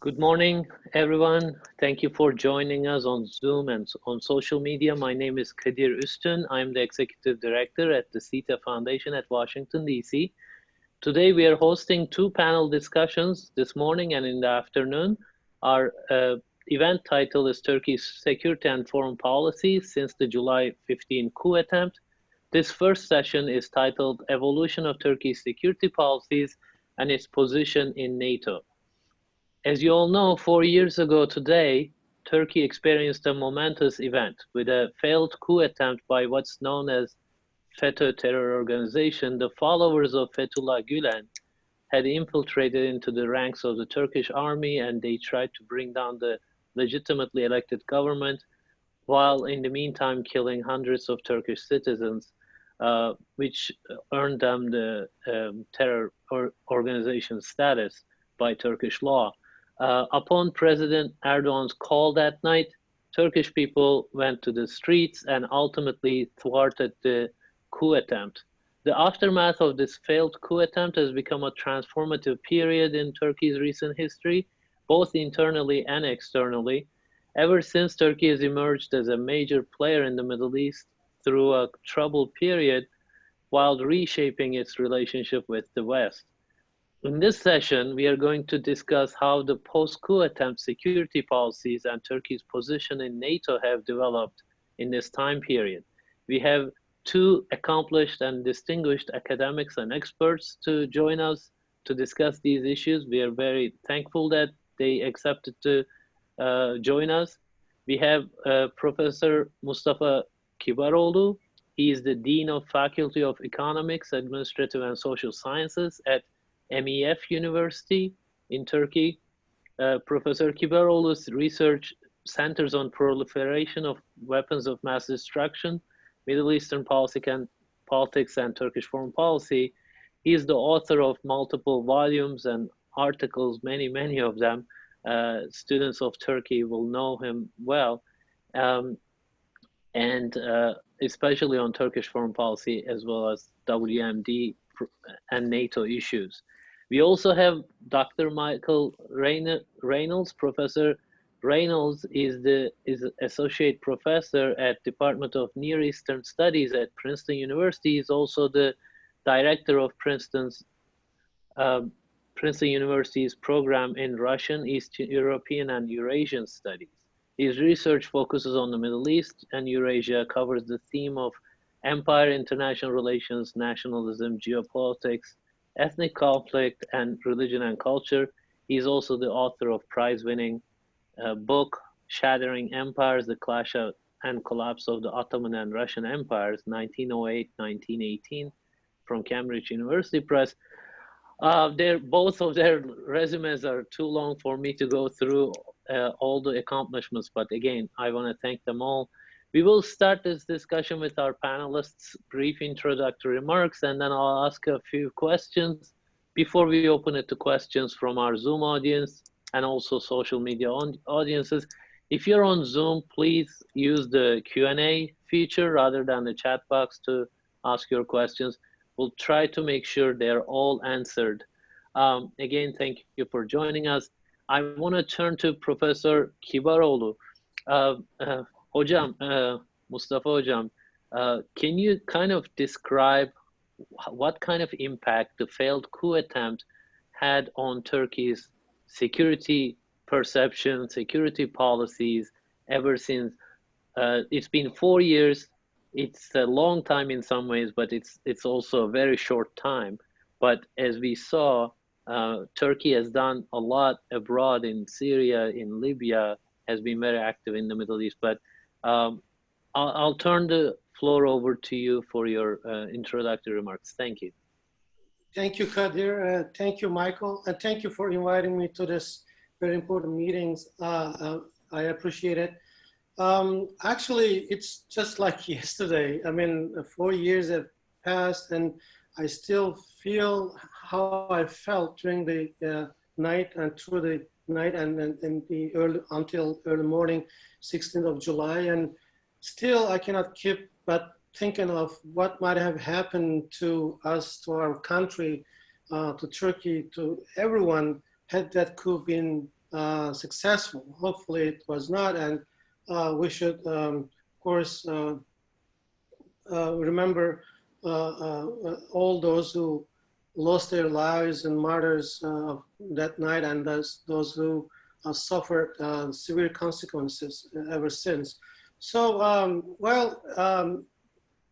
Good morning, everyone. Thank you for joining us on Zoom and on social media. My name is Kadir Üstün. I'm the Executive Director at the CETA Foundation at Washington, D.C. Today, we are hosting two panel discussions this morning and in the afternoon. Our event title is Turkey's Security and Foreign Policy since the July 15 coup attempt. This first session is titled Evolution of Turkey's Security Policies and its Position in NATO. As you all know, 4 years ago today, Turkey experienced a momentous event with a failed coup attempt by what's known as FETÖ terror organization. The followers of Fethullah Gülen had infiltrated into the ranks of the Turkish army and they tried to bring down the legitimately elected government while in the meantime killing hundreds of Turkish citizens, which earned them the terror organization status by Turkish law. Upon President Erdogan's call that night, Turkish people went to the streets and ultimately thwarted the coup attempt. The aftermath of this failed coup attempt has become a transformative period in Turkey's recent history, both internally and externally. Ever since Turkey has emerged as a major player in the Middle East through a troubled period while reshaping its relationship with the West. In this session, we are going to discuss how the post-coup attempt security policies and Turkey's position in NATO have developed in this time period. We have two accomplished and distinguished academics and experts to join us to discuss these issues. We are very thankful that they accepted to join us. We have Professor Mustafa Kibaroğlu. He is the Dean of Faculty of Economics, Administrative and Social Sciences at MEF University in Turkey. Professor Kibaroğlu's research centers on proliferation of weapons of mass destruction, Middle Eastern politics and Turkish foreign policy. He is the author of multiple volumes and articles, many of them. Students of Turkey will know him well, and especially on Turkish foreign policy as well as WMD and NATO issues. We also have Dr. Michael Reynolds. Professor Reynolds is associate professor at Department of Near Eastern Studies at Princeton University. He's also the director of Princeton University's program in Russian, East European, and Eurasian studies. His research focuses on the Middle East and Eurasia, covers the theme of empire, international relations, nationalism, geopolitics, ethnic conflict, and religion and culture. He's also the author of prize-winning book, Shattering Empires, The Clash and Collapse of the Ottoman and Russian Empires, 1908-1918, from Cambridge University Press. Both of their resumes are too long for me to go through all the accomplishments, but again, I want to thank them all. We will start this discussion with our panelists' brief introductory remarks, and then I'll ask a few questions before we open it to questions from our Zoom audience and also social media audiences. If you're on Zoom, please use the Q&A feature rather than the chat box to ask your questions. We'll try to make sure they're all answered. Again, thank you for joining us. I want to turn to Professor Kibaroğlu. Hocam, Mustafa Hocam, can you kind of describe what kind of impact the failed coup attempt had on Turkey's security perception, security policies ever since? It's been 4 years. It's a long time in some ways, but it's also a very short time. But as we saw, Turkey has done a lot abroad in Syria, in Libya, has been very active in the Middle East. But I'll turn the floor over to you for your introductory remarks. Thank you. Thank you, Kadir. Thank you, Michael. And thank you for inviting me to this very important meetings. I appreciate it. Actually, it's just like yesterday. I mean, 4 years have passed and I still feel how I felt during the night and through the night and the until early morning, 16th of July. And still I cannot keep but thinking of what might have happened to us, to our country, to Turkey, to everyone had that coup been successful. Hopefully it was not, and we should, of course, remember all those who lost their lives and martyrs that night, and those who suffered severe consequences ever since. So,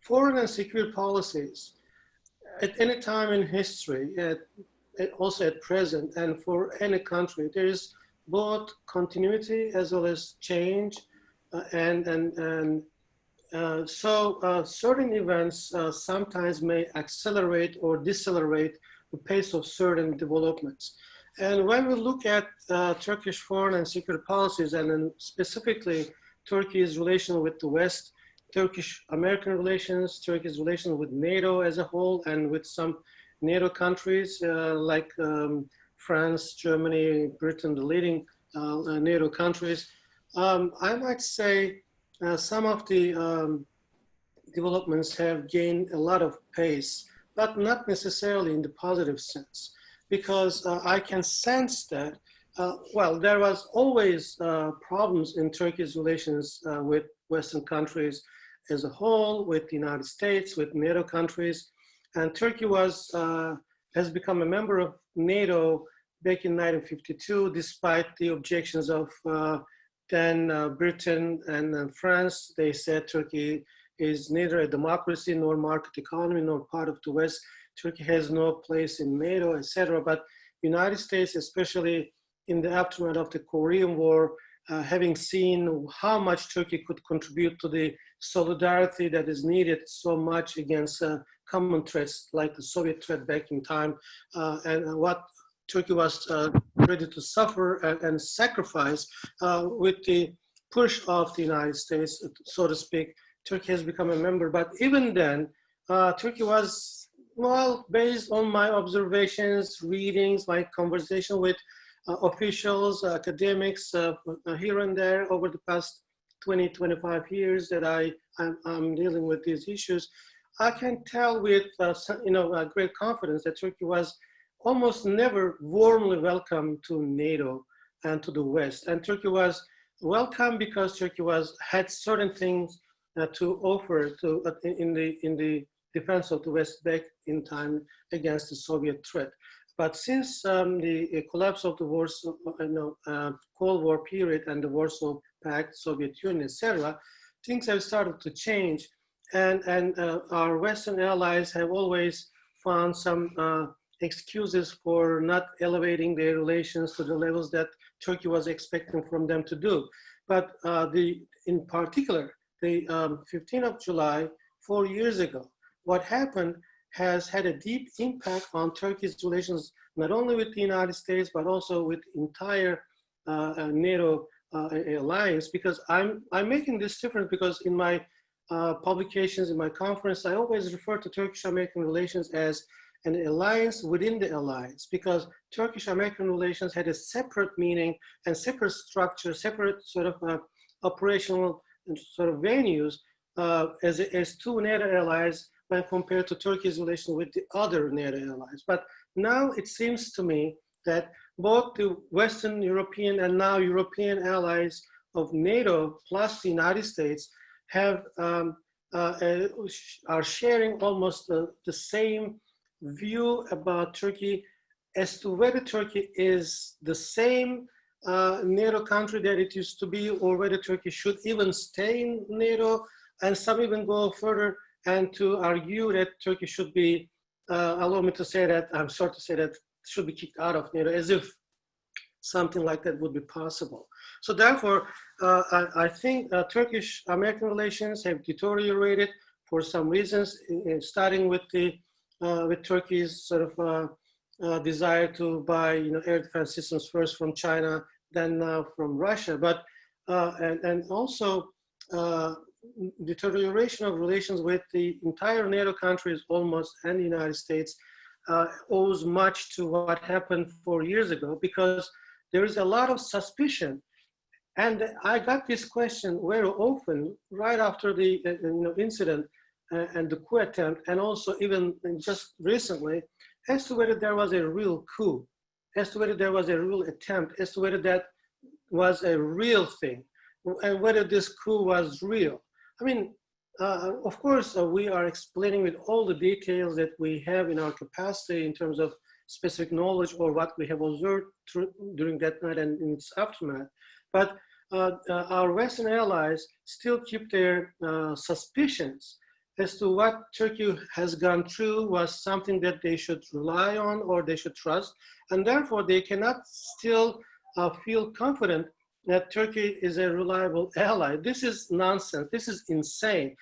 foreign and security policies at any time in history, also at present, and for any country, there is both continuity as well as change, so certain events sometimes may accelerate or decelerate the pace of certain developments. And when we look at Turkish foreign and security policies, and then specifically Turkey's relation with the West, Turkish-American relations, Turkey's relation with NATO as a whole, and with some NATO countries like France, Germany, Britain, the leading NATO countries, I might say some of the developments have gained a lot of pace, but not necessarily in the positive sense, because I can sense that, well, there was always problems in Turkey's relations with Western countries as a whole, with the United States, with NATO countries. And Turkey has become a member of NATO back in 1952, despite the objections of then Britain and France. They said Turkey is neither a democracy nor market economy nor part of the West. Turkey has no place in NATO, etc. But United States, especially in the aftermath of the Korean War, having seen how much Turkey could contribute to the solidarity that is needed so much against common threats like the Soviet threat back in time, and what Turkey was ready to suffer and sacrifice with the push of the United States, so to speak. Turkey has become a member, but even then, Turkey was, well, based on my observations, readings, my conversation with officials, academics here and there over the past 20, 25 years that I'm dealing with these issues, I can tell with great confidence that Turkey was almost never warmly welcomed to NATO and to the West. And Turkey was welcome because Turkey had certain things to offer in the defense of the West back in time against the Soviet threat. But since the collapse of the Cold War period and the Warsaw Pact, Soviet Union, etc., things have started to change, and our Western allies have always found some excuses for not elevating their relations to the levels that Turkey was expecting from them to do. But in particular, the 15th of July, 4 years ago, what happened has had a deep impact on Turkey's relations, not only with the United States, but also with the entire NATO alliance. Because I'm making this difference because in my publications, in my conference, I always refer to Turkish-American relations as an alliance within the alliance, because Turkish-American relations had a separate meaning and separate structure, separate sort of operational sort of venues as two NATO allies when compared to Turkey's relation with the other NATO allies. But now it seems to me that both the Western European and now European allies of NATO plus the United States have are sharing almost the same view about Turkey as to whether Turkey is the same NATO country that it used to be, or whether Turkey should even stay in NATO, and some even go further and to argue that Turkey should be, allow me to say that, I'm sorry to say that, should be kicked out of NATO, as if something like that would be possible. So therefore, I think Turkish-American relations have deteriorated for some reasons, starting with with Turkey's sort of desire to buy air defense systems first from China, then from Russia, but and also deterioration of relations with the entire NATO countries almost and the United States owes much to what happened 4 years ago, because there is a lot of suspicion. And I got this question very often right after the incident and the coup attempt, and also even just recently, as to whether there was a real coup, as to whether there was a real attempt, as to whether that was a real thing, and whether this coup was real. I mean, of course, we are explaining with all the details that we have in our capacity in terms of specific knowledge or what we have observed during that night and in its aftermath. But our Western allies still keep their suspicions as to what Turkey has gone through was something that they should rely on or they should trust. And therefore, they cannot still feel confident that Turkey is a reliable ally. This is nonsense. This is insane.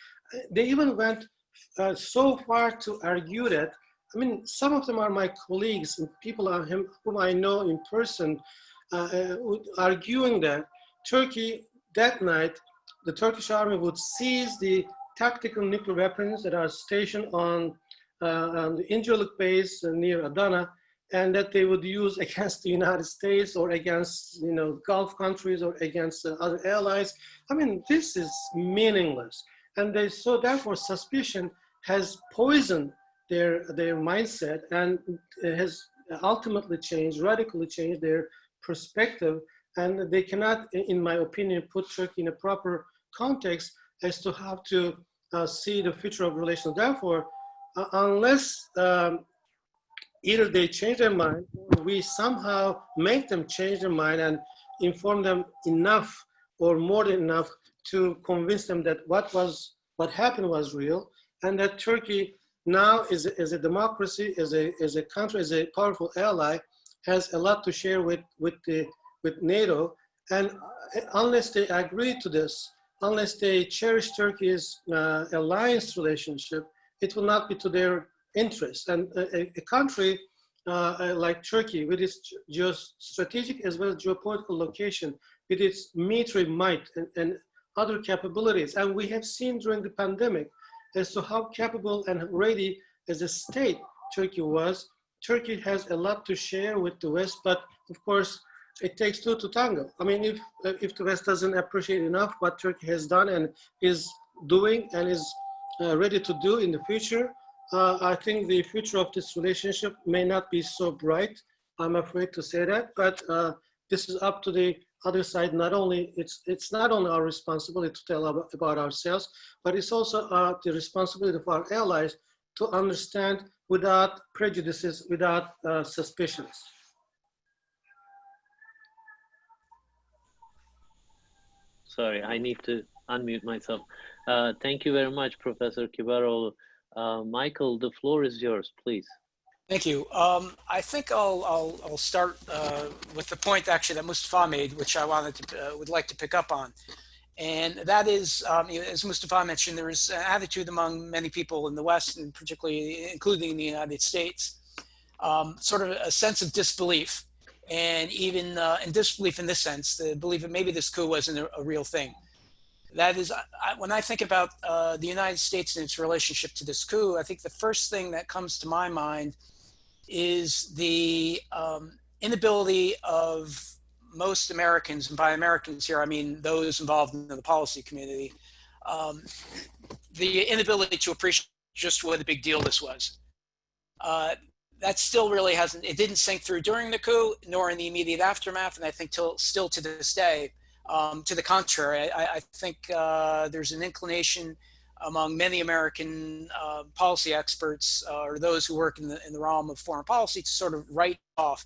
They even went so far to argue that, I mean, some of them are my colleagues and people whom I know in person, arguing that Turkey, that night, the Turkish army would seize the tactical nuclear weapons that are stationed on the Incirlik base near Adana, and that they would use against the United States or against, you know, Gulf countries or against other allies. I mean, this is meaningless. And so therefore suspicion has poisoned their mindset and has ultimately changed, radically changed their perspective. And they cannot, in my opinion, put Turkey in a proper context as to how to see the future of relations. Therefore, unless either they change their mind or we somehow make them change their mind and inform them enough or more than enough to convince them that what happened was real, and that Turkey now is a democracy, as a country, as a powerful ally, has a lot to share with NATO. And unless they agree to this, unless they cherish Turkey's alliance relationship, it will not be to their interest. And a country like Turkey, with its strategic as well as geopolitical location, with its military might and other capabilities, and we have seen during the pandemic as to how capable and ready as a state Turkey was. Turkey has a lot to share with the West, but of course, it takes two to tango. I mean, if the West doesn't appreciate enough what Turkey has done and is doing and is ready to do in the future, I think the future of this relationship may not be so bright. I'm afraid to say that, but this is up to the other side. Not only it's not only our responsibility to tell about ourselves, but it's also the responsibility of our allies to understand without prejudices, without suspicions. Sorry, I need to unmute myself. Thank you very much, Professor Kibaroğlu. Michael, the floor is yours, please. Thank you. I think I'll start with the point actually that Mustafa made, which I would like to pick up on, and that is, as Mustafa mentioned, there is an attitude among many people in the West, and particularly including in the United States, sort of a sense of disbelief, and even in disbelief in this sense, the belief that maybe this coup wasn't a real thing. That is, when I think about the United States and its relationship to this coup, I think the first thing that comes to my mind is the inability of most Americans, and by Americans here I mean those involved in the policy community, the inability to appreciate just what a big deal this was. That still really it didn't sink through during the coup, nor in the immediate aftermath, and I think still to this day. To the contrary, I think there's an inclination among many American policy experts or those who work in the realm of foreign policy to sort of write off.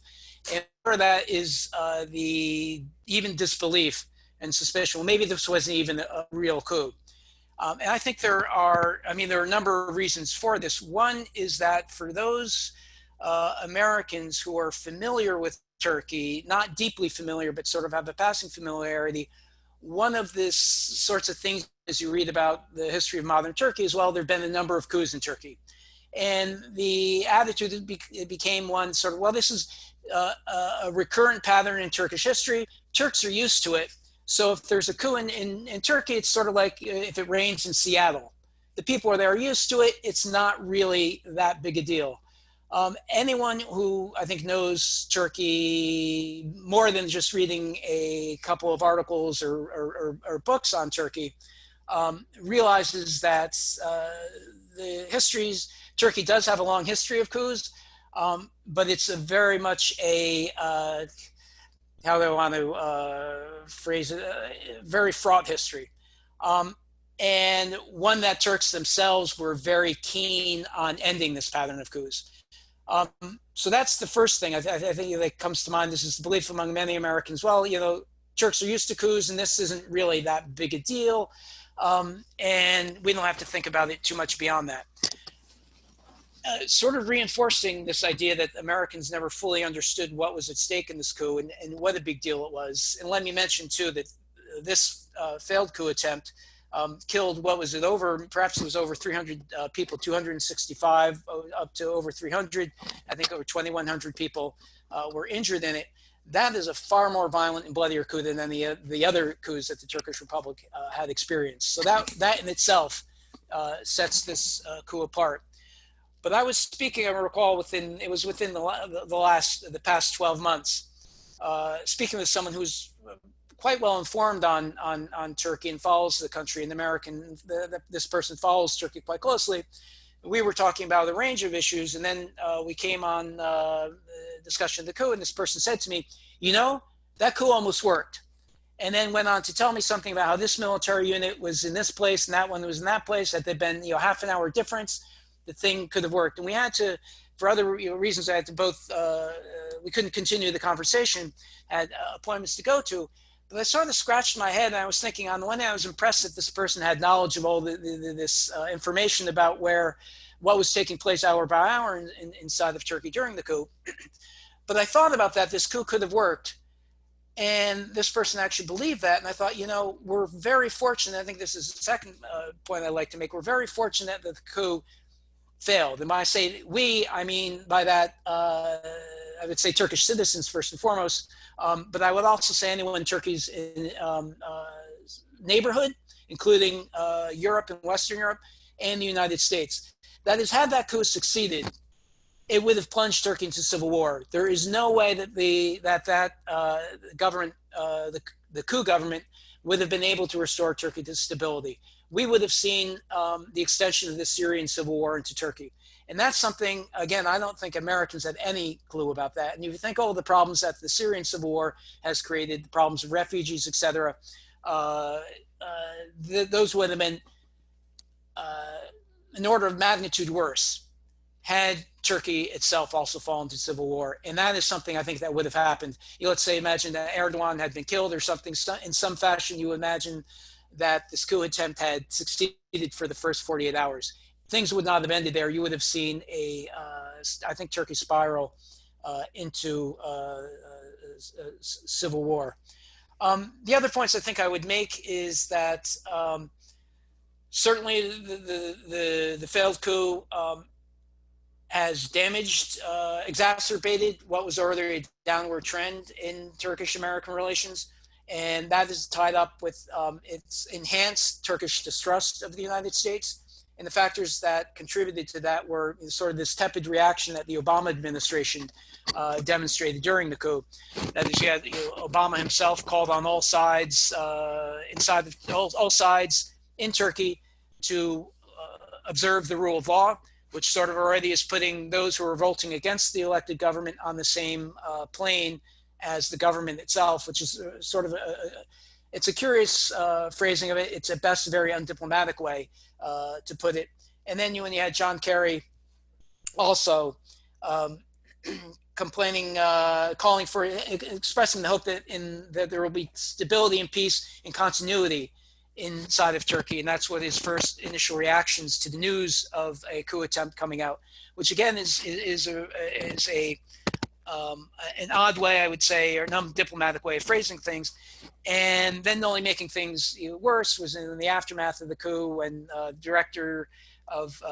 And part of that is the even disbelief and suspicion. Well, maybe this wasn't even a real coup. And I think there are a number of reasons for this. One is that for those Americans who are familiar with Turkey, not deeply familiar, but sort of have a passing familiarity, one of this sorts of things, as you read about the history of modern Turkey as well, there have been a number of coups in Turkey. And the attitude became one sort of, well, this is a recurrent pattern in Turkish history. Turks are used to it. So if there's a coup in Turkey, it's sort of like if it rains in Seattle. The people are used to it. It's not really that big a deal. Anyone who I think knows Turkey more than just reading a couple of articles or books on Turkey realizes that Turkey does have a long history of coups, but it's very much a how they want to phrase it, very fraught history. And one that Turks themselves were very keen on ending this pattern of coups. So that's the first thing I think that comes to mind. This is the belief among many Americans. Well, Turks are used to coups, and this isn't really that big a deal, and we don't have to think about it too much beyond that. Sort of reinforcing this idea that Americans never fully understood what was at stake in this coup and what a big deal it was. And let me mention, too, that this failed coup attempt killed, what was it, perhaps it was over 300 people, 265 up to over 300. I think over 2,100 people were injured in it. That is a far more violent and bloodier coup than any of the other coups that the Turkish Republic had experienced. So that in itself sets this coup apart. But I was speaking, I recall, within the past 12 months, speaking with someone who's quite well informed on Turkey and follows the country, and this person follows Turkey quite closely. We were talking about a range of issues, and then we came on discussion of the coup, and this person said to me, that coup almost worked. And then went on to tell me something about how this military unit was in this place and that one was in that place, that there'd been half an hour difference. The thing could have worked. And we had to, for other reasons, I had to both, we couldn't continue the conversation, had appointments to go to. But I sort of scratched my head, and I was thinking, on the one hand, I was impressed that this person had knowledge of all this information about what was taking place hour by hour inside of Turkey during the coup. But I thought about that, this coup could have worked. And this person actually believed that. And I thought, we're very fortunate. I think this is the second point I'd like to make. We're very fortunate that the coup failed. And when I say we, I mean by that, I would say Turkish citizens first and foremost, but I would also say anyone in Turkey's neighborhood, including Europe and Western Europe and the United States. That is, had that coup succeeded, it would have plunged Turkey into civil war. There is no way that that government, the coup government, would have been able to restore Turkey to stability. We would have seen the extension of the Syrian civil war into Turkey. And that's something, again, I don't think Americans had any clue about that. And if you think all the problems that the Syrian civil war has created, the problems of refugees, et cetera, those would have been an order of magnitude worse had Turkey itself also fallen into civil war. And that is something I think that would have happened. Let's say, imagine that Erdogan had been killed or something, in some fashion. You imagine that this coup attempt had succeeded for the first 48 hours. Things would not have ended there. You would have seen I think, Turkey spiral into civil war. The other points I think I would make is that certainly the failed coup has damaged, exacerbated what was already a downward trend in Turkish-American relations. And that is tied up with its enhanced Turkish distrust of the United States. And the factors that contributed to that were sort of this tepid reaction that the Obama administration demonstrated during the coup. That is, Obama himself called on all sides, all sides in Turkey to observe the rule of law, which sort of already is putting those who are revolting against the elected government on the same plane as the government itself, which is sort of it's a curious phrasing of it. It's at best a very undiplomatic way to put it. And then when you had John Kerry also complaining, calling for, expressing the hope that there will be stability and peace and continuity inside of Turkey. And that's what his first initial reactions to the news of a coup attempt coming out, which again is an odd way, I would say, or an undiplomatic way of phrasing things. And then only making things worse was in the aftermath of the coup, when director of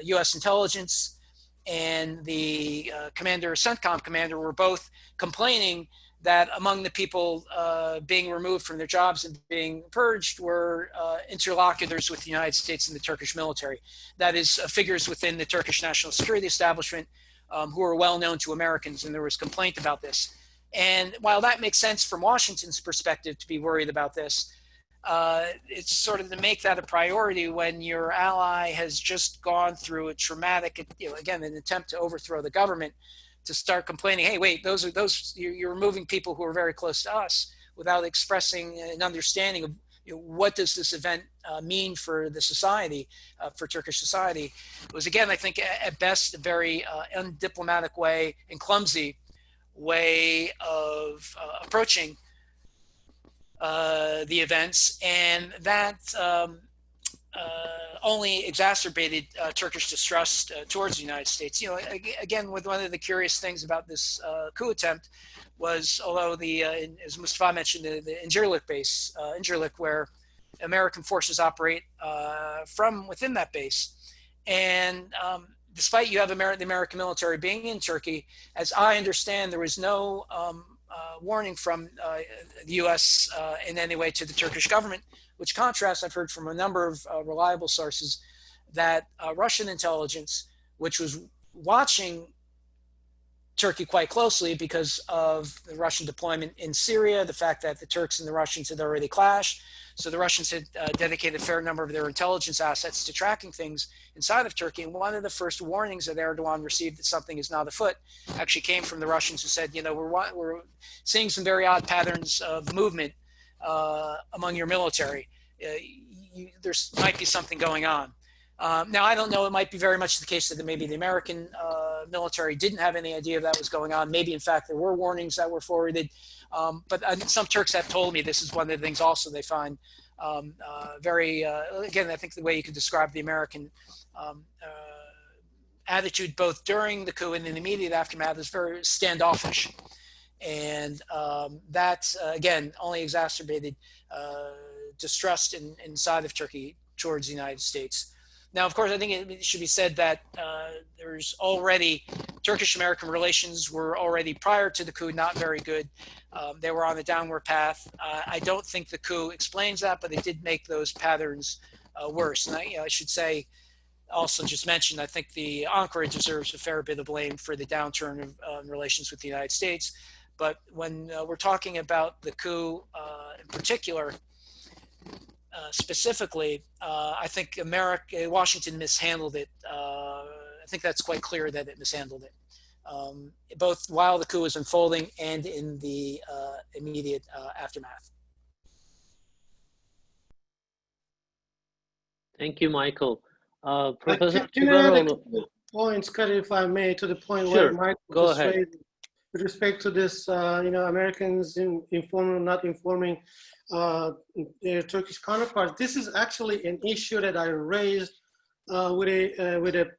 U.S. intelligence and the CENTCOM commander were both complaining that among the people being removed from their jobs and being purged were interlocutors with the United States and the Turkish military. That is, figures within the Turkish national security establishment who are well known to Americans, and there was complaint about this. And while that makes sense from Washington's perspective to be worried about this, it's sort of to make that a priority when your ally has just gone through a traumatic, again, an attempt to overthrow the government, to start complaining, hey, wait, you're removing people who are very close to us without expressing an understanding of what does this event mean for the society, for Turkish society. It was, again, I think at best a very undiplomatic way and clumsy way of approaching the events, and that only exacerbated Turkish distrust towards the United States. You know, again, with one of the curious things about this coup attempt was, although as Mustafa mentioned, the Incirlik base, Incirlik, where American forces operate from within that base, and despite you have the American military being in Turkey, as I understand, there was no warning from the U.S. In any way to the Turkish government, which contrasts, I've heard from a number of reliable sources, that Russian intelligence, which was watching Turkey quite closely because of the Russian deployment in Syria, the fact that the Turks and the Russians had already clashed. So the Russians had dedicated a fair number of their intelligence assets to tracking things inside of Turkey. And one of the first warnings that Erdogan received that something is not afoot actually came from the Russians, who said, you know, we're seeing some very odd patterns of movement among your military. There might be something going on. Now, I don't know, it might be very much the case that maybe the American military didn't have any idea that was going on. Maybe, in fact, there were warnings that were forwarded. But some Turks have told me this is one of the things also they find very, again, I think the way you could describe the American attitude both during the coup and in the immediate aftermath is very standoffish. And that, again, only exacerbated distrust inside of Turkey towards the United States. Now, of course, I think it should be said that there's already, Turkish-American relations were already, prior to the coup, not very good. They were on a downward path. I don't think the coup explains that, but it did make those patterns worse. And I should say, also just mention, I think the Ankara deserves a fair bit of blame for the downturn of relations with the United States. But when we're talking about the coup in particular, specifically, I think Washington mishandled it. I think that's quite clear that it mishandled it, both while the coup was unfolding and in the immediate aftermath. Thank you, Michael. Professor Can I add a couple points, Kerry, if I may, to the point where Michael just raised with respect to this, Americans informing, not informing their Turkish counterparts. This is actually an issue that I raised with a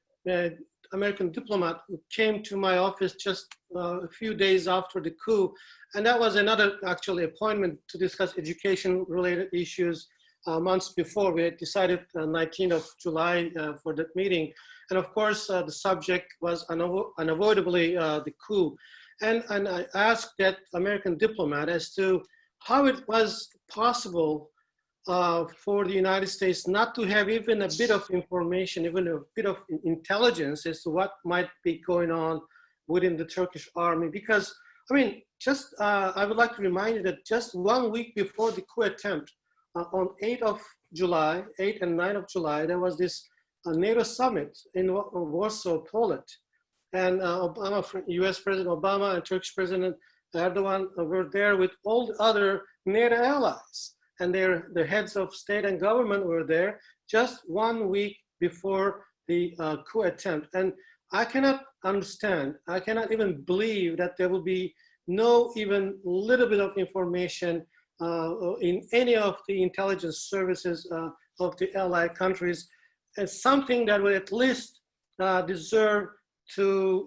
American diplomat who came to my office just a few days after the coup, and that was another actually appointment to discuss education-related issues. Months before, we had decided 19th of July for that meeting, and of course the subject was unavoidably the coup. And I asked that American diplomat as to how it was possible for the United States not to have even a bit of information, even a bit of intelligence as to what might be going on within the Turkish army. Because, I mean, just I would like to remind you that just 1 week before the coup attempt, on 8th of July, 8th and 9th of July, there was this NATO summit in Warsaw, Poland. And US President Obama and Turkish President Erdogan were there with all the other NATO allies. And the heads of state and government were there just 1 week before the coup attempt. And I cannot understand, I cannot even believe that there will be no even little bit of information in any of the intelligence services of the allied countries, as something that would at least deserve to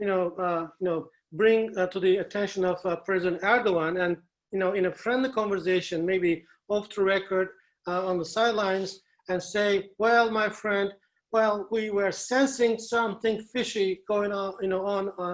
bring to the attention of President Erdogan, and in a friendly conversation, maybe off the record on the sidelines, and say, well, my friend, well, we were sensing something fishy going on,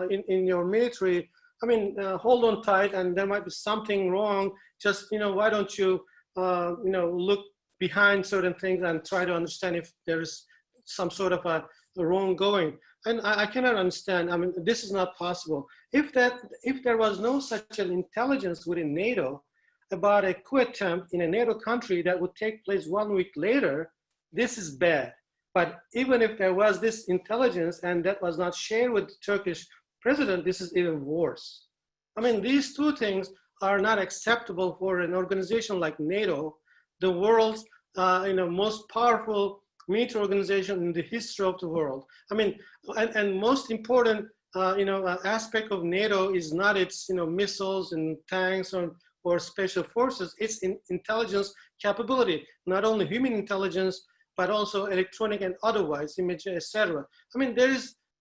in your military. I mean, hold on tight, and there might be something wrong. Just, why don't you, look behind certain things and try to understand if there is some sort of a wronggoing. And I cannot understand. I mean, this is not possible. If there was no such an intelligence within NATO about a coup attempt in a NATO country that would take place 1 week later, this is bad. But even if there was this intelligence and that was not shared with the Turkish president, this is even worse. I mean, these two things are not acceptable for an organization like NATO, the world's most powerful military organization in the history of the world. I mean, and most important aspect of NATO is not its missiles and tanks or special forces. It's intelligence capability, not only human intelligence but also electronic and otherwise, image, etc. I mean,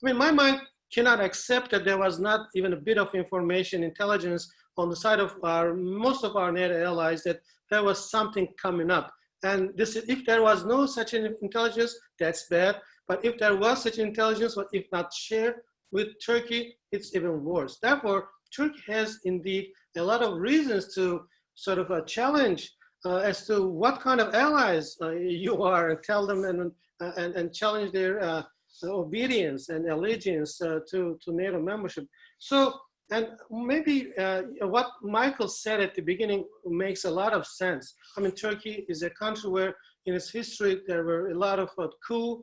my mind cannot accept that there was not even a bit of information, intelligence on the side of most of our NATO allies that there was something coming up. And if there was no such an intelligence, that's bad. But if there was such intelligence, but if not shared with Turkey, it's even worse. Therefore, Turkey has indeed a lot of reasons to sort of challenge as to what kind of allies you are, and tell them and challenge their obedience and allegiance to NATO membership. So, and maybe what Michael said at the beginning makes a lot of sense. I mean, Turkey is a country where in its history there were a lot of coup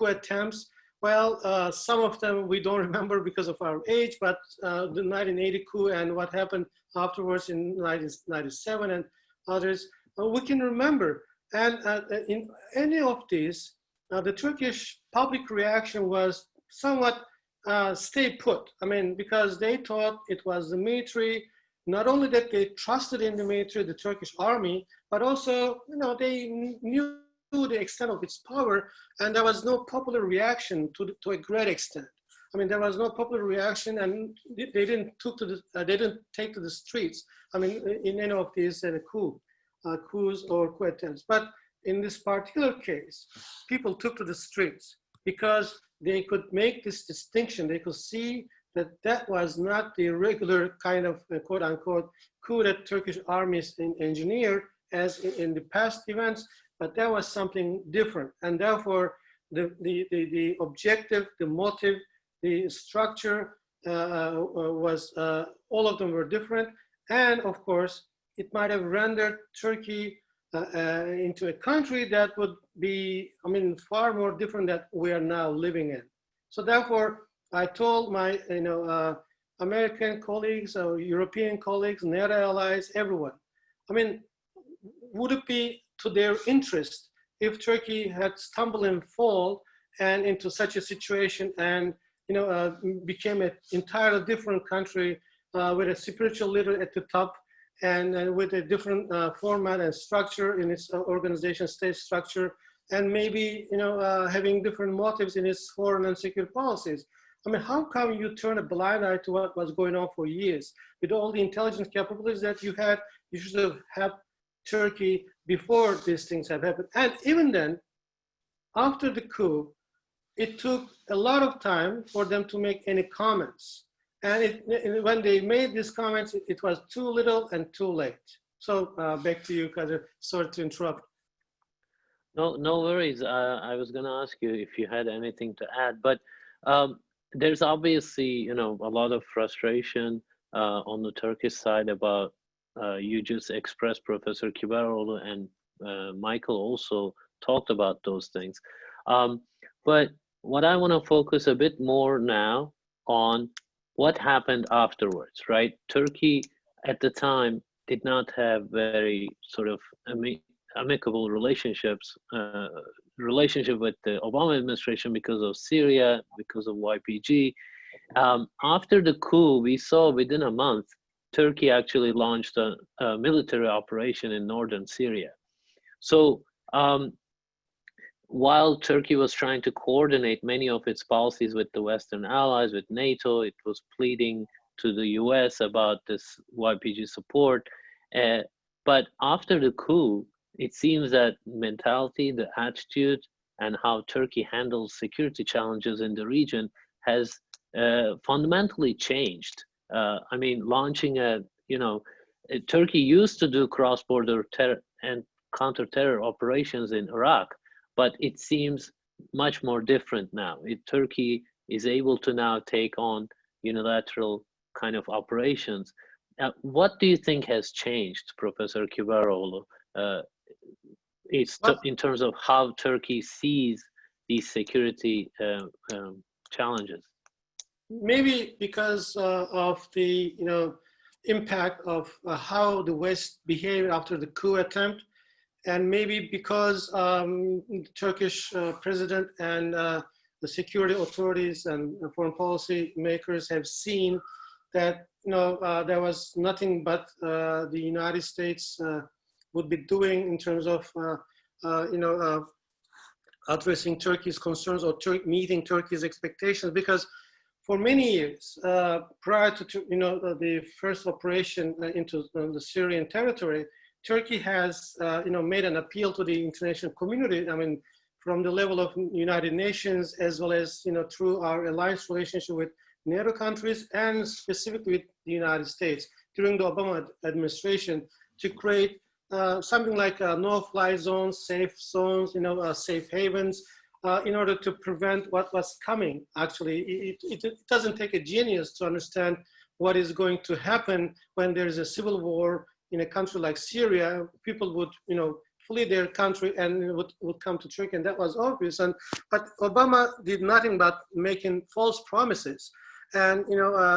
attempts. Well, some of them we don't remember because of our age, but the 1980 coup and what happened afterwards in 1997 and others, we can remember. And in any of these, the Turkish public reaction was somewhat stay put. I mean, because they thought it was the military, not only that they trusted in the military, the Turkish army, but also, they knew the extent of its power, and there was no popular reaction to a great extent. I mean, there was no popular reaction, and they didn't take to the streets. I mean, in any of these coups or coup attempts. But in this particular case, people took to the streets because they could make this distinction. They could see that that was not the regular kind of quote unquote coup that Turkish armies engineered as in the past events, but that was something different. And therefore, the objective, the motive, the structure was, all of them were different. And of course, it might have rendered Turkey into a country that would be, far more different than we are now living in. So therefore, I told my, American colleagues or European colleagues, NATO allies, everyone, would it be to their interest if Turkey had stumbled and fall and into such a situation and became an entirely different country with a spiritual leader at the top and with a different format and structure in its organization, state structure, and maybe having different motives in its foreign and security policies? I mean, how come you turn a blind eye to what was going on for years? With all the intelligence capabilities that you had, you should have had Turkey before these things have happened. And even then, after the coup, it took a lot of time for them to make any comments. And when they made these comments, it was too little and too late. So back to you, Kadir. Sorry to interrupt. No worries. I was going to ask you if you had anything to add, but there's obviously, a lot of frustration on the Turkish side about, you just expressed, Professor Kibaroğlu and Michael also talked about those things. But what I want to focus a bit more now on what happened afterwards, right? Turkey at the time did not have very sort of amicable relationships, relationship with the Obama administration because of Syria, because of YPG. After the coup, we saw within a month, Turkey actually launched a military operation in northern Syria. So while Turkey was trying to coordinate many of its policies with the Western allies, with NATO, it was pleading to the US about this YPG support. But after the coup, it seems that mentality, the attitude, and how Turkey handles security challenges in the region has fundamentally changed. Launching Turkey used to do cross-border terror and counter-terror operations in Iraq, but it seems much more different now. Turkey is able to now take on unilateral kind of operations. What do you think has changed, Professor Kibaroğlu, in terms of how Turkey sees these security challenges? maybe because of the impact of how the West behaved after the coup attempt, and maybe because the Turkish president and the security authorities and foreign policy makers have seen that there was nothing but the United States would be doing in terms of addressing Turkey's concerns or meeting Turkey's expectations, because for many years prior to the first operation into the Syrian territory, Turkey has made an appeal to the international community. I mean, from the level of United Nations, as well as through our alliance relationship with NATO countries, and specifically with the United States during the Obama administration, to create something like no-fly zones, safe zones, safe havens, in order to prevent what was coming. Actually, it doesn't take a genius to understand what is going to happen when there is a civil war in a country like Syria. People would, flee their country and would come to Turkey, and that was obvious. But Obama did nothing but making false promises and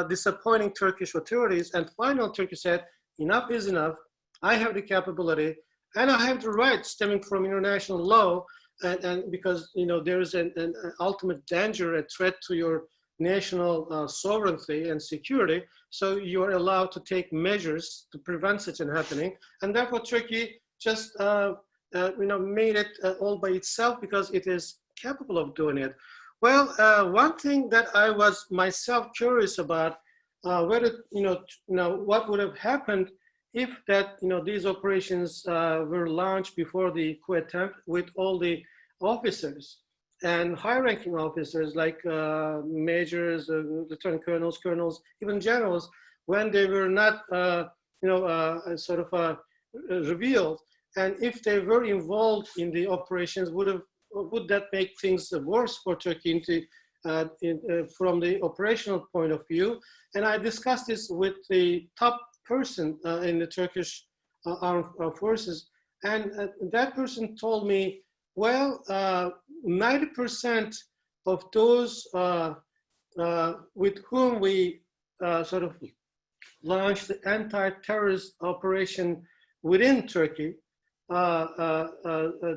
disappointing Turkish authorities. And finally, Turkey said, enough is enough. I have the capability, and I have the right stemming from international law, and because there is an ultimate danger, a threat to your national sovereignty and security. So you are allowed to take measures to prevent such an happening, and therefore Turkey just made it all by itself because it is capable of doing it. Well, one thing that I was myself curious about, whether what would have happened if that these operations were launched before the coup attempt, with all the officers and high-ranking officers like majors, lieutenant colonels, even generals, when they were not revealed, and if they were involved in the operations, would that make things worse for Turkey from the operational point of view? And I discussed this with the top person in the Turkish armed forces, and that person told me, well, 90% of those with whom we sort of launched the anti-terrorist operation within Turkey,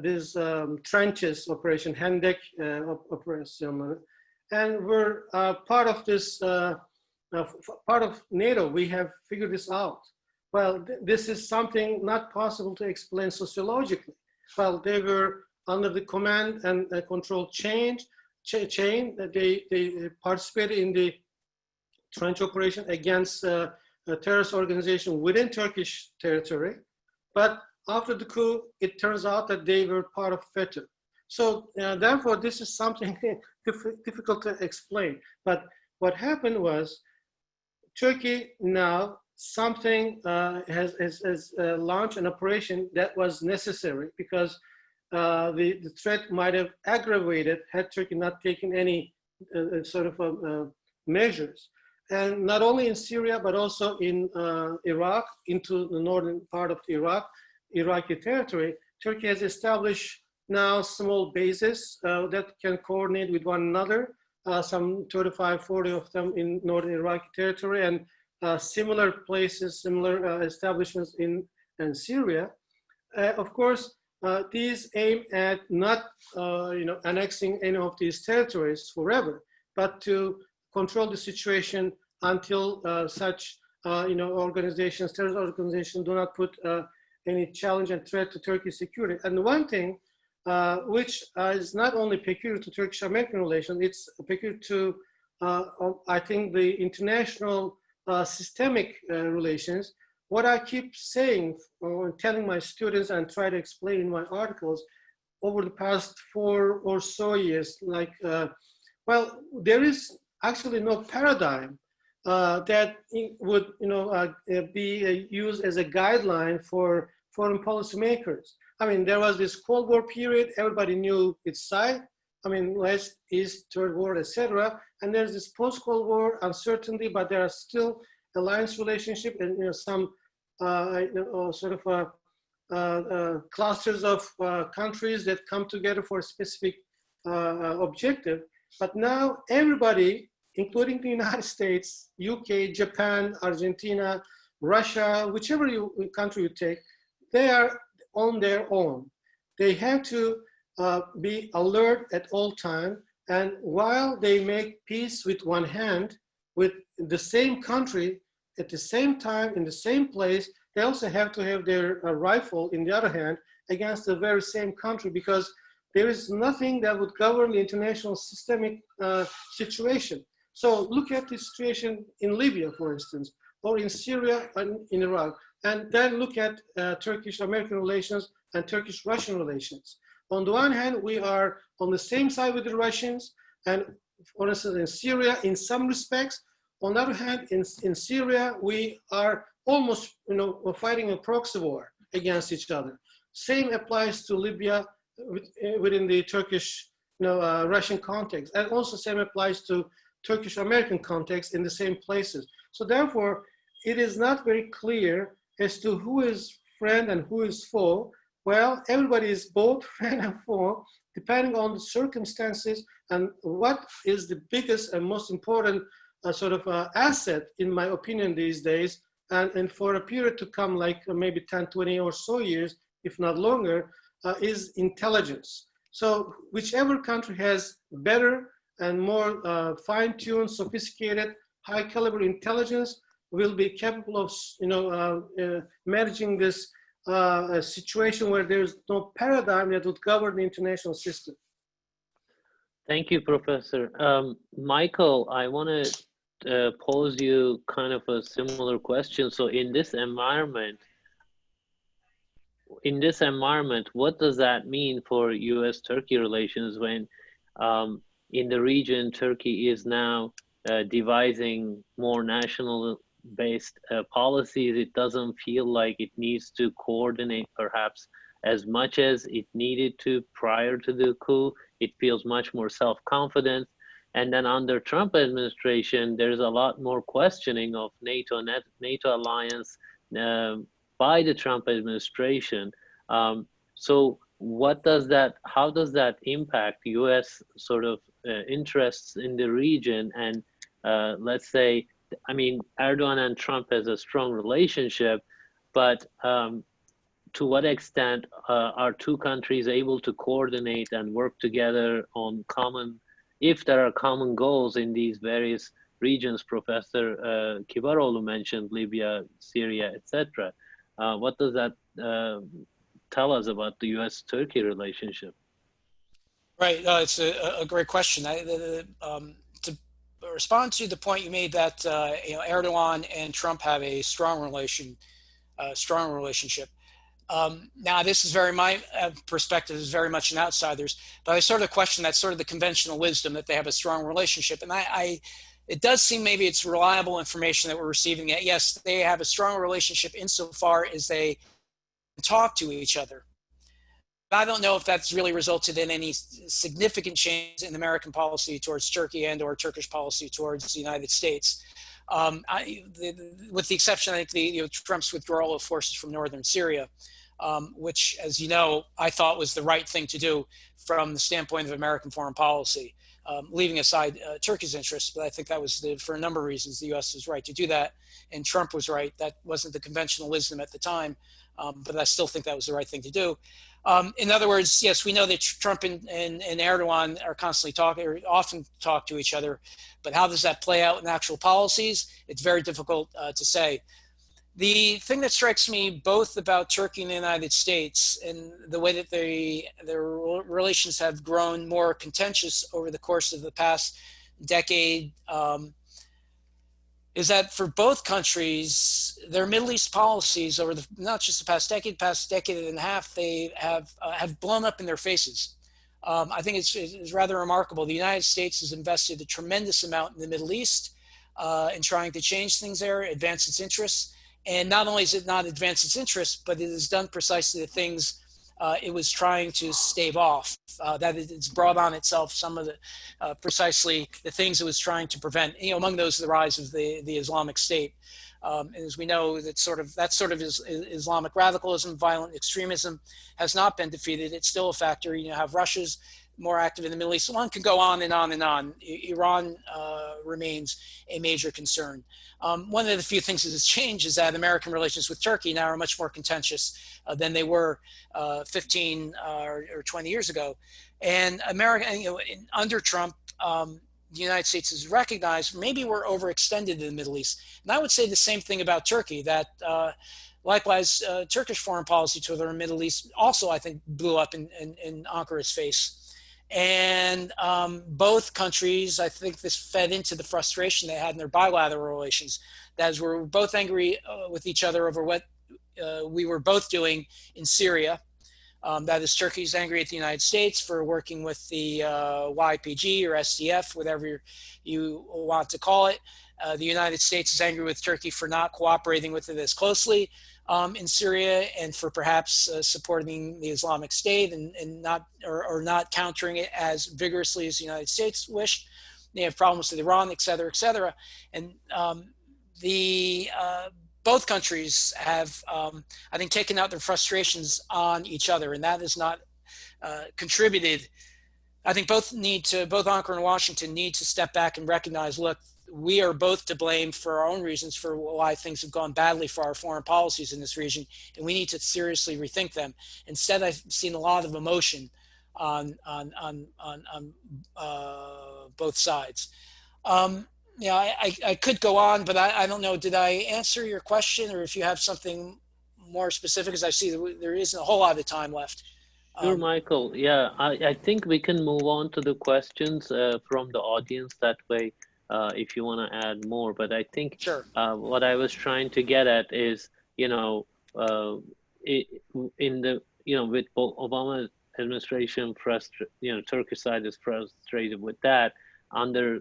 this trenches operation, Hendek operation, and we're part of this, part of NATO. We have figured this out. Well, this is something not possible to explain sociologically. Well, they were under the command and control chain. They participated in the trench operation against a terrorist organization within Turkish territory. But after the coup, it turns out that they were part of FETÖ. So therefore, this is something difficult to explain. But what happened was, Turkey now has launched an operation that was necessary, because the threat might have aggravated had Turkey not taken any measures. And not only in Syria, but also in Iraq, into the northern part of Iraqi territory. Turkey has established now small bases that can coordinate with one another, some 35, 40 of them in northern Iraqi territory, and similar places, similar establishments in Syria. Of course, these aim at not annexing any of these territories forever, but to control the situation until such organizations, terrorist organizations, do not put any challenge and threat to Turkey's security. And one thing which is not only peculiar to Turkish-American relations, it's peculiar to, I think, the international systemic relations. What I keep saying or telling my students and try to explain in my articles over the past 4 or so years, like, well, there is actually no paradigm that would be used as a guideline for foreign policymakers. I mean, there was this Cold War period, everybody knew its side. I mean, West, East, Third World, etc. And there's this post-Cold War uncertainty, but there are still alliance relationship and some clusters of countries that come together for a specific objective. But now everybody including the United States, UK, Japan, Argentina, Russia, whichever country you take, they are on their own. They have to be alert at all time. And while they make peace with one hand, with the same country, at the same time, in the same place, they also have to have their rifle in the other hand against the very same country, because there is nothing that would govern the international systemic situation. So look at the situation in Libya, for instance, or in Syria and in Iraq, and then look at Turkish-American relations and Turkish-Russian relations. On the one hand, we are on the same side with the Russians, and for instance, in Syria, in some respects. On the other hand, in Syria, we are almost, fighting a proxy war against each other. Same applies to Libya within the Turkish, Russian context, and also same applies to Turkish-American context in the same places. So therefore, it is not very clear as to who is friend and who is foe. Well, everybody is both friend and foe, depending on the circumstances and what is the biggest and most important asset, in my opinion, these days, and for a period to come, like maybe 10, 20 or so years, if not longer, is intelligence. So whichever country has better and more fine-tuned, sophisticated, high-caliber intelligence will be capable of, managing this situation where there's no paradigm that would govern the international system. Thank you, Professor. Michael, I want to pose you kind of a similar question. So in this environment, what does that mean for US-Turkey relations when in the region, Turkey is now devising more national-based policies? It doesn't feel like it needs to coordinate perhaps as much as it needed to prior to the coup. It feels much more self-confident. And then under Trump administration, there's a lot more questioning of NATO alliance by the Trump administration. So how does that impact US interests in the region? And let's say, Erdogan and Trump has a strong relationship, but to what extent are two countries able to coordinate and work together on if there are common goals in these various regions? Professor Kibaroğlu mentioned Libya, Syria, etc. What does that tell us about the US-Turkey relationship? Right, it's a great question. To respond to the point you made that Erdogan and Trump have a strong relationship. Now, this is my perspective is very much an outsider's, but I sort of question that sort of the conventional wisdom that they have a strong relationship. And it does seem maybe it's reliable information that we're receiving that, yes, they have a strong relationship insofar as they talk to each other. But I don't know if that's really resulted in any significant change in American policy towards Turkey and or Turkish policy towards the United States. With the exception, I think, Trump's withdrawal of forces from northern Syria, which, as you know, I thought was the right thing to do from the standpoint of American foreign policy, leaving aside Turkey's interests. But I think that was, for a number of reasons, the U.S. was right to do that, and Trump was right. That wasn't the conventional wisdom at the time, but I still think that was the right thing to do. In other words, yes, we know that Trump and Erdogan are constantly talking, or often talk to each other, but how does that play out in actual policies? It's very difficult to say. The thing that strikes me both about Turkey and the United States and the way that their relations have grown more contentious over the course of the past decade is that for both countries, their Middle East policies over not just the past decade and a half, they have blown up in their faces. I think it's rather remarkable. The United States has invested a tremendous amount in the Middle East in trying to change things there, advance its interests. And not only has it not advanced its interests, but it has done precisely the things it was trying to stave off, that it's brought on itself some of the precisely the things it was trying to prevent, among those the rise of the Islamic State. And as we know, that sort of Islamic radicalism, violent extremism has not been defeated. It's still a factor. You have Russia's more active in the Middle East. One could go on and on and on. Iran remains a major concern. One of the few things that has changed is that American relations with Turkey now are much more contentious than they were 15 or 20 years ago. And America, under Trump, the United States has recognized maybe we're overextended in the Middle East. And I would say the same thing about Turkey, that likewise, Turkish foreign policy to the Middle East also, I think, blew up in Ankara's face. And both countries, I think this fed into the frustration they had in their bilateral relations. That is, we're both angry with each other over what we were both doing in Syria. That is, Turkey's angry at the United States for working with the YPG or SDF, whatever you want to call it. The United States is angry with Turkey for not cooperating with it as closely in Syria, and for perhaps supporting the Islamic State and not countering it as vigorously as the United States wished. They have problems with Iran, et cetera, et cetera. And both countries have, I think, taken out their frustrations on each other, and that has not contributed. I think both Ankara and Washington need to step back and recognize, look, we are both to blame for our own reasons for why things have gone badly for our foreign policies in this region, and we need to seriously rethink them. Instead, I've seen a lot of emotion on both sides. I could go on, but I don't know. Did I answer your question, or if you have something more specific? As I see, there isn't a whole lot of time left. Sure, Michael. Yeah, I think we can move on to the questions from the audience that way, if you want to add more. But I think Sure. What I was trying to get at is, with Obama administration, Turkish side is frustrated with that. Under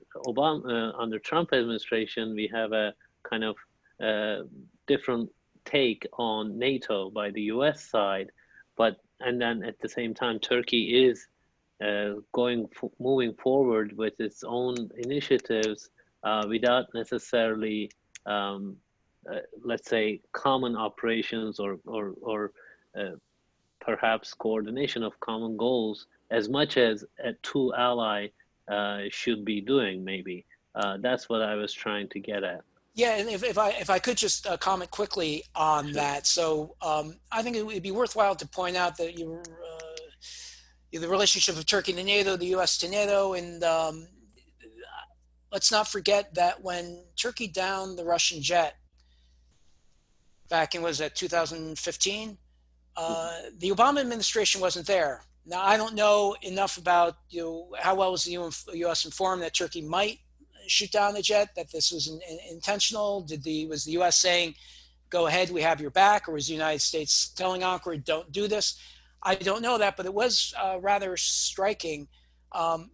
Trump administration, we have a kind of different take on NATO by the U.S. side, and then at the same time, Turkey is moving forward with its own initiatives without necessarily, let's say, common operations or perhaps coordination of common goals as much as a two ally should be doing. Maybe that's what I was trying to get at. Yeah, and if I could just comment quickly on that. So I think it would be worthwhile to point out that the relationship of Turkey to NATO, the U.S. to NATO, and let's not forget that when Turkey downed the Russian jet back in, was that 2015, the Obama administration wasn't there. Now, I don't know enough about how well was the U.S. informed that Turkey might shoot down the jet, that this was intentional. Was the U.S. saying, go ahead, we have your back, or was the United States telling Ankara, don't do this? I don't know that, but it was rather striking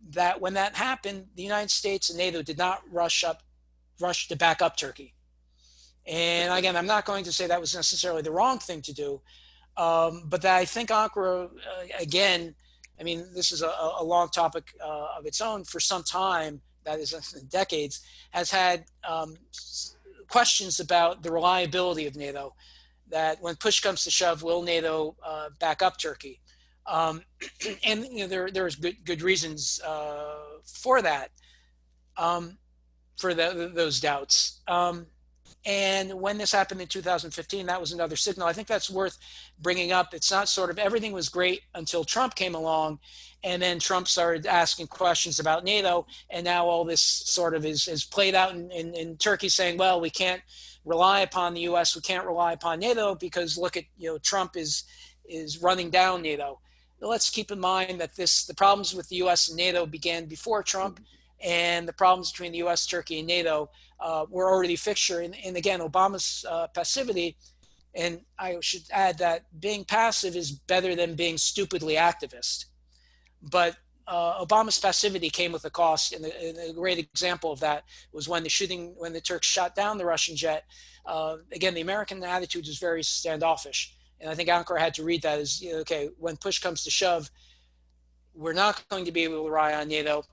that when that happened, the United States and NATO did not rush to back up Turkey. And again, I'm not going to say that was necessarily the wrong thing to do, but that I think Ankara, again, I mean, this is a long topic of its own for some time, that is decades, has had questions about the reliability of NATO, that when push comes to shove, will NATO back up Turkey? And there's good reasons for that, for those doubts. And when this happened in 2015, that was another signal. I think that's worth bringing up. It's not sort of everything was great until Trump came along, and then Trump started asking questions about NATO, and now all this sort of is played out in Turkey, saying, well, we can't rely upon the U.S., we can't rely upon NATO because look at, Trump is running down NATO. Let's keep in mind that the problems with the U.S. and NATO began before Trump, and the problems between the U.S., Turkey, and NATO were already fixture. And again, Obama's passivity, and I should add that being passive is better than being stupidly activist. But Obama's passivity came with a cost, and a great example of that was when the Turks shot down the Russian jet. Again, the American attitude was very standoffish, and I think Ankara had to read that as, okay, when push comes to shove, we're not going to be able to rely on NATO.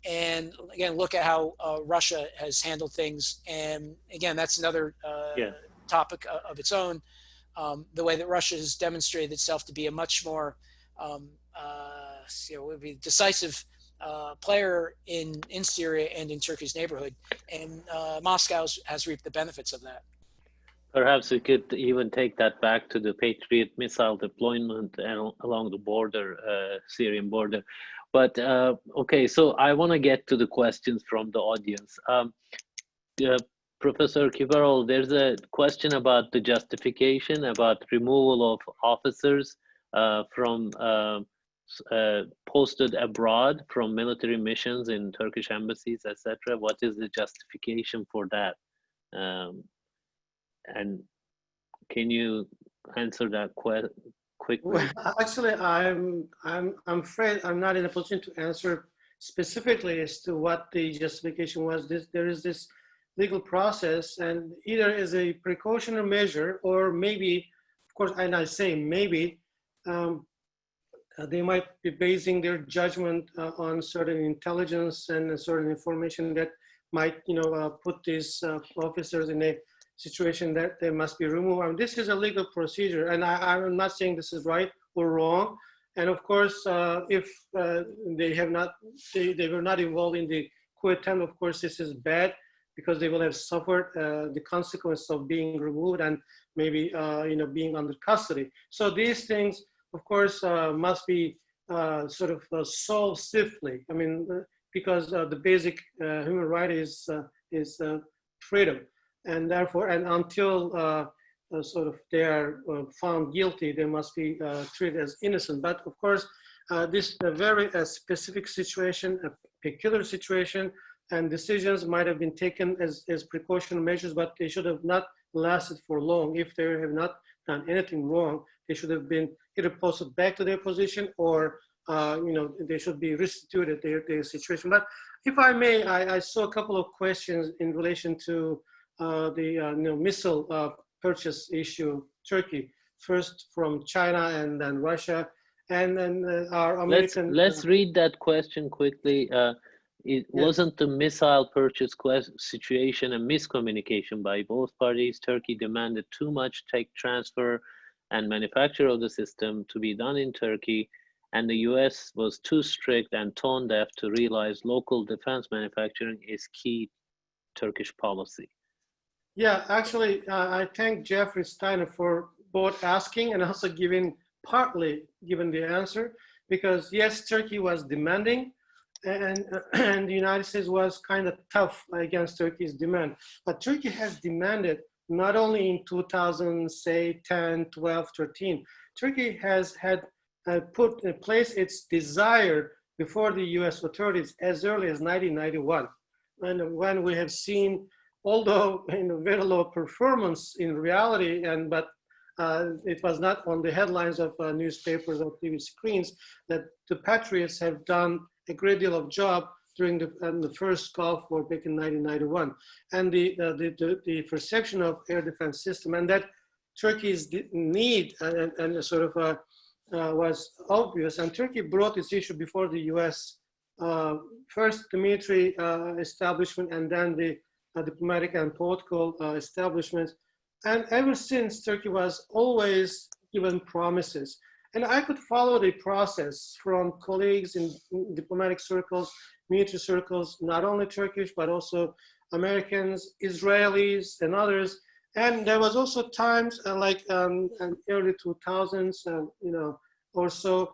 And again, look at how Russia has handled things. And again, that's another topic of its own. The way that Russia has demonstrated itself to be a much more would be a decisive player in Syria and in Turkey's neighborhood, and Moscow has reaped the benefits of that. Perhaps we could even take that back to the Patriot missile deployment along the border, Syrian border. But okay, so I want to get to the questions from the audience. Professor Kibarol, there's a question about the justification about removal of officers from posted abroad from military missions in Turkish embassies, etc. What is the justification for that? And can you answer that quickly? Well, actually, I'm afraid I'm not in a position to answer specifically as to what the justification was. There is this legal process, and either as a precautionary measure, or maybe, of course, and I say maybe, they might be basing their judgment on certain intelligence and certain information that might, put these officers in a situation that they must be removed. I mean, this is a legal procedure, and I'm not saying this is right or wrong. And of course, if they were not involved in the coup attempt, of course, this is bad, because they will have suffered the consequence of being removed and maybe being under custody. So these things, of course, must be sort of solved swiftly. I mean, because the basic human right is freedom, and therefore, and until sort of they are found guilty, they must be treated as innocent. But of course, this is a very specific situation, a peculiar situation, and decisions might have been taken as precautionary measures, but they should have not lasted for long. If they have not done anything wrong, they should have been either posted back to their position, or they should be restituted their situation. But if I may, I saw a couple of questions in relation to the missile purchase issue, Turkey, first from China and then Russia, and then our American. Let's read that question quickly. It wasn't the missile purchase situation a miscommunication by both parties. Turkey demanded too much tech transfer and manufacture of the system to be done in Turkey, and the US was too strict and tone deaf to realize local defense manufacturing is key Turkish policy. Yeah, actually, I thank Jeffrey Steiner for both asking and also partly giving the answer, because yes, Turkey was demanding, and the United States was kind of tough against Turkey's demand. But Turkey has demanded not only in 2000, say 10, 12, 13. Turkey has had put in place its desire before the US authorities as early as 1991. And when we have seen, although in very low performance in reality, but it was not on the headlines of newspapers or TV screens, that the Patriots have done a great deal of job during the first Gulf War back in 1991, and the perception of air defense system, and that Turkey's need and sort of was obvious. And Turkey brought this issue before the U.S. First the military establishment, and then the diplomatic and political establishments. And ever since, Turkey was always given promises. And I could follow the process from colleagues in diplomatic circles, military circles, not only Turkish, but also Americans, Israelis, and others. And there was also times like in early 2000s, or so,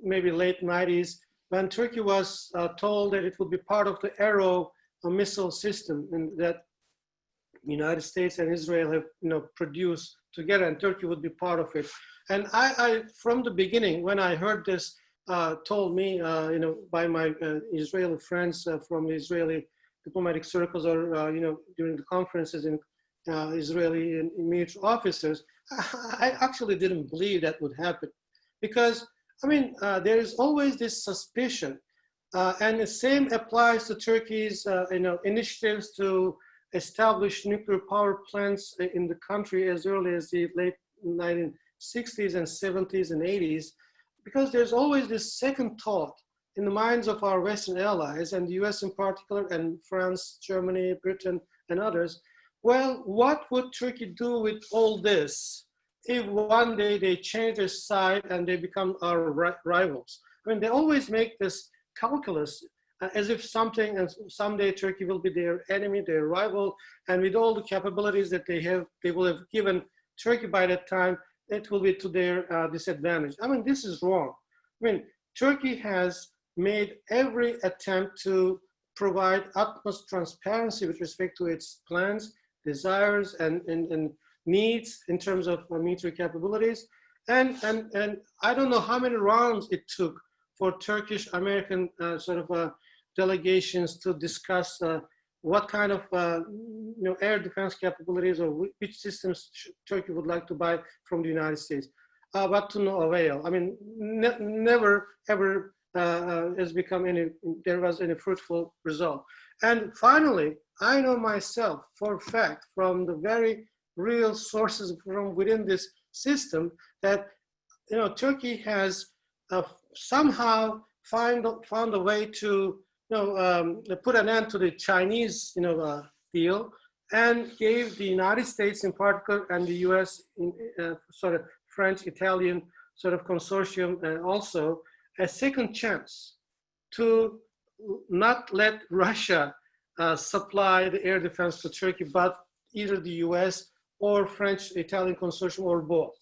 maybe late 90s, when Turkey was told that it would be part of the Arrow missile system, and that United States and Israel have produced together, and Turkey would be part of it. And I from the beginning, when I heard this told me, by my Israeli friends from the Israeli diplomatic circles, or during the conferences in Israeli and military officers, I actually didn't believe that would happen, because I mean there is always this suspicion, and the same applies to Turkey's initiatives to establish nuclear power plants in the country as early as the late 1960s and 70s and 80s, because there's always this second thought in the minds of our Western allies, and the US in particular, and France, Germany, Britain, and others. Well, what would Turkey do with all this? if one day they change their side and they become our rivals? I mean, they always make this calculus as if something, and someday Turkey will be their enemy, their rival, and with all the capabilities that they have, they will have given Turkey by that time, it will be to their disadvantage. I mean, this is wrong. I mean, Turkey has made every attempt to provide utmost transparency with respect to its plans, desires, and needs in terms of military capabilities. And I don't know how many rounds it took for Turkish American delegations to discuss what kind of air defense capabilities or which systems Turkey would like to buy from the United States, but to no avail. I mean, never ever has become there was any fruitful result. And finally, I know myself for a fact from the very real sources from within this system that Turkey has somehow found a way to put an end to the Chinese deal, and gave the United States in particular and the U.S. French, Italian consortium also a second chance to not let Russia supply the air defense to Turkey, but either the US or French, Italian consortium or both.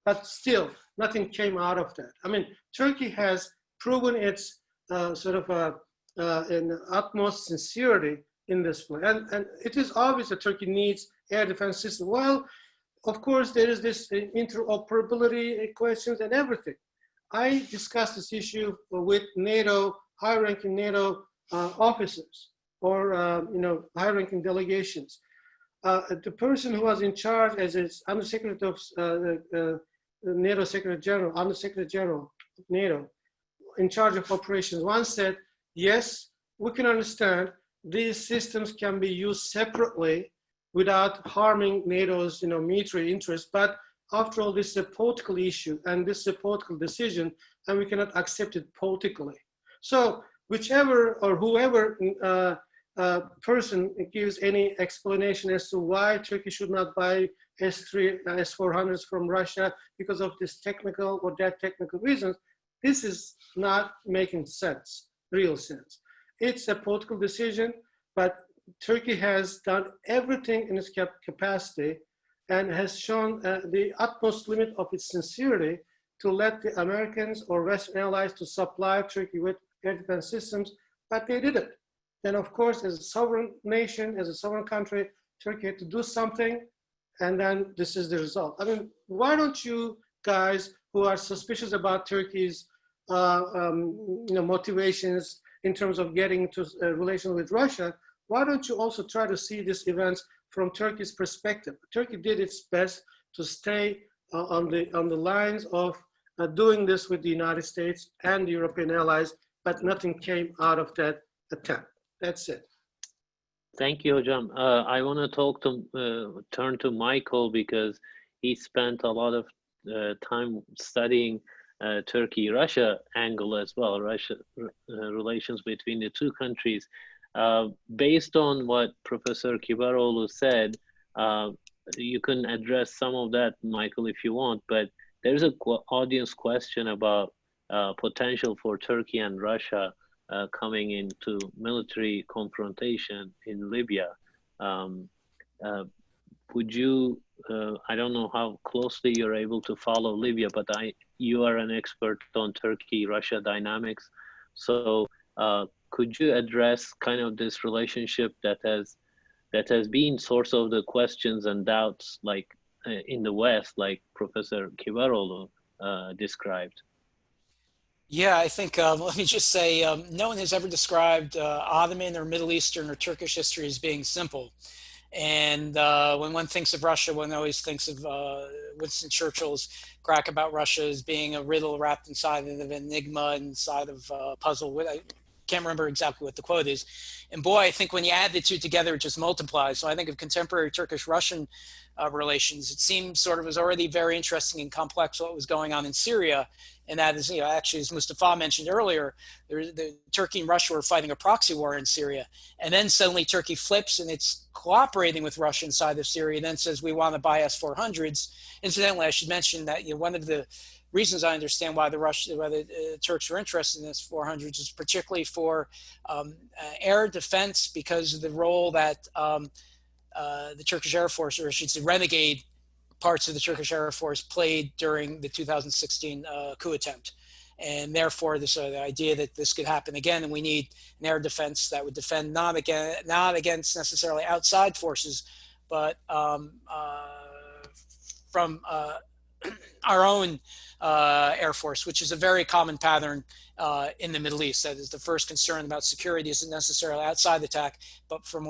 But still, nothing came out of that. I mean, Turkey has proven its in utmost sincerity in this plan. And it is obvious that Turkey needs air defense system. Well, of course, there is this interoperability questions and everything. I discussed this issue with NATO, high-ranking NATO officers or high-ranking delegations. The person who was in charge as its Undersecretary of NATO Secretary General, Undersecretary General of NATO, in charge of operations, once said, yes, we can understand these systems can be used separately without harming NATO's military interests, but after all, this is a political issue and this is a political decision, and we cannot accept it politically. So whichever or whoever person gives any explanation as to why Turkey should not buy S-400s from Russia because of this technical or that technical reasons, this is not making sense, real sense. It's a political decision, but Turkey has done everything in its capacity and has shown the utmost limit of its sincerity to let the Americans or Western allies to supply Turkey with air defense systems, but they didn't. And of course, as a sovereign nation, as a sovereign country, Turkey had to do something, and then this is the result. I mean, why don't you guys who are suspicious about Turkey's motivations in terms of getting to a relation with Russia, why don't you also try to see these events from Turkey's perspective? Turkey did its best to stay on the lines of doing this with the United States and the European allies, but nothing came out of that attempt. That's it. Thank you, Hocam. I want to turn to Michael because he spent a lot of time studying Turkey-Russia angle as well, Russia relations between the two countries. Based on what Professor Kibaroğlu said, you can address some of that, Michael, if you want, but there's an audience question about potential for Turkey and Russia coming into military confrontation in Libya. Would you, I don't know how closely you're able to follow Libya, but you are an expert on Turkey-Russia dynamics. So could you address kind of this relationship that has been source of the questions and doubts, like in the West, like Professor Kibaroğlu described? Yeah, I think, let me just say, no one has ever described Ottoman or Middle Eastern or Turkish history as being simple. And when one thinks of Russia, one always thinks of Winston Churchill's crack about Russia as being a riddle wrapped inside of an enigma, inside of a puzzle. I can't remember exactly what the quote is. And boy, I think when you add the two together, it just multiplies. So I think of contemporary Turkish-Russian relations. It seemed sort of was already very interesting and complex what was going on in Syria. And that is, actually, as Mustafa mentioned earlier, Turkey and Russia were fighting a proxy war in Syria. And then suddenly Turkey flips and it's cooperating with Russia inside of Syria, and then says, we want to buy S-400s. Incidentally, I should mention that one of the reasons I understand why the Turks were interested in S-400s is particularly for air defense, because of the role that the Turkish Air Force, or I should say renegade parts of the Turkish Air Force, played during the 2016 coup attempt. And therefore, the idea that this could happen again, and we need an air defense that would defend not against necessarily outside forces, but from our own Air Force, which is a very common pattern in the Middle East. That is, the first concern about security isn't necessarily outside attack, but from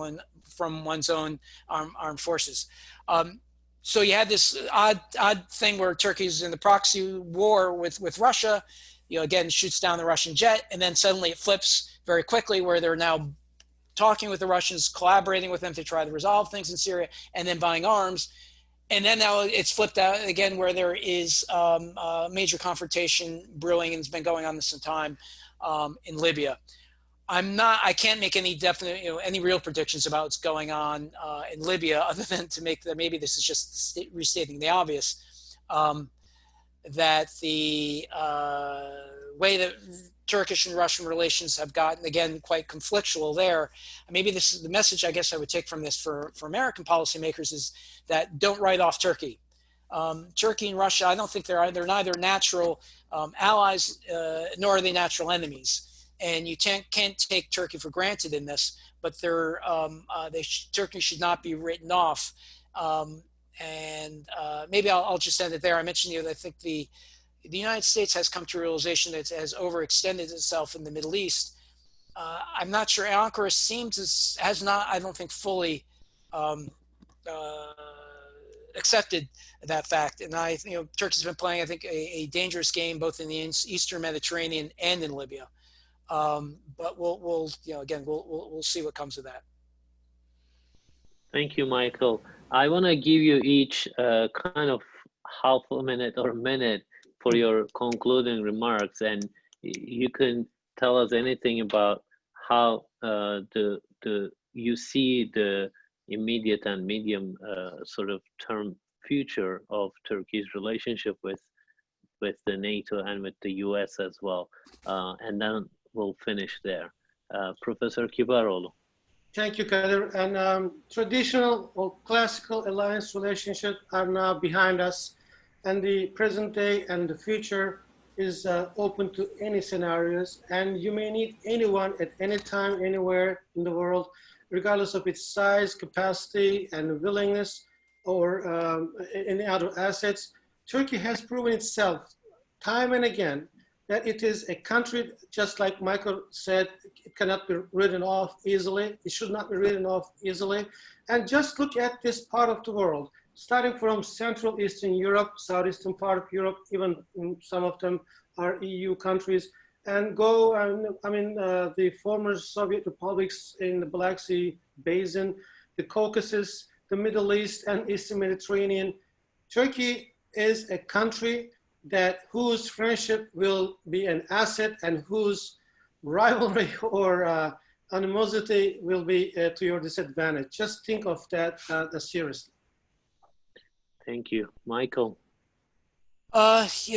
one's own armed forces. So you had this odd thing where Turkey's in the proxy war with Russia, again, shoots down the Russian jet, and then suddenly it flips very quickly where they're now talking with the Russians, collaborating with them to try to resolve things in Syria, and then buying arms. And then now it's flipped out again where there is a major confrontation brewing, and it's been going on this time in Libya. I can't make any definite, any real predictions about what's going on in Libya, other than to make that maybe this is just restating the obvious, that the way that Turkish and Russian relations have gotten, again, quite conflictual there. Maybe this is the message I guess I would take from this for American policymakers, is that don't write off Turkey. Turkey and Russia, I don't think they're neither natural allies nor are they natural enemies. And you can't take Turkey for granted in this, but Turkey should not be written off. Maybe I'll just end it there. I mentioned that I think the United States has come to a realization that it has overextended itself in the Middle East. I'm not sure. Ankara has not, I don't think, fully accepted that fact. And Turkey's been playing, I think, a dangerous game both in the Eastern Mediterranean and in Libya. But we'll see what comes of that. Thank you, Michael. I want to give you each kind of half a minute or a minute for your concluding remarks, and you can tell us anything about how you see the immediate and medium sort of term future of Turkey's relationship with the NATO and with the US as well, and then we'll finish there. Professor Kibaroğlu. Thank you, Kadir. And traditional or classical alliance relationships are now behind us, and the present day and the future is open to any scenarios. And you may need anyone at any time, anywhere in the world, regardless of its size, capacity, and willingness, or any other assets. Turkey has proven itself time and again that it is a country, just like Michael said, it cannot be written off easily. It should not be written off easily. And just look at this part of the world, starting from Central Eastern Europe, Southeastern part of Europe, even some of them are EU countries, and go, the former Soviet republics in the Black Sea Basin, the Caucasus, the Middle East, and Eastern Mediterranean. Turkey is a country whose friendship will be an asset and whose rivalry or animosity will be to your disadvantage. Just think of that seriously. Thank you. Michael. If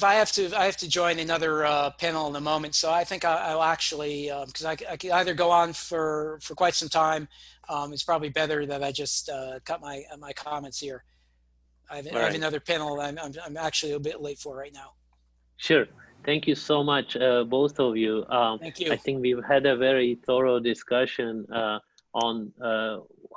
I have to join another panel in a moment, so I think I'll actually, because I could either go on for quite some time. It's probably better that I just cut my comments here. I have another panel I'm actually a bit late for right now. Sure. Thank you so much, both of you. Thank you. I think we've had a very thorough discussion on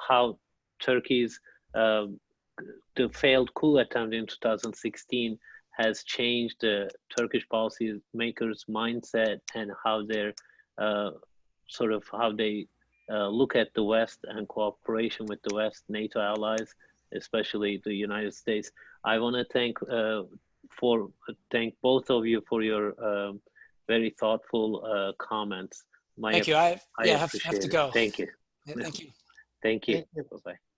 how Turkey's the failed coup attempt in 2016 has changed the Turkish policymakers' mindset and how they're how they look at the West and cooperation with the West, NATO allies, especially the United States. I want to thank both of you for your very thoughtful comments. Thank you. I have to go. Thank you. Thank you. Thank you. Thank you. Bye-bye.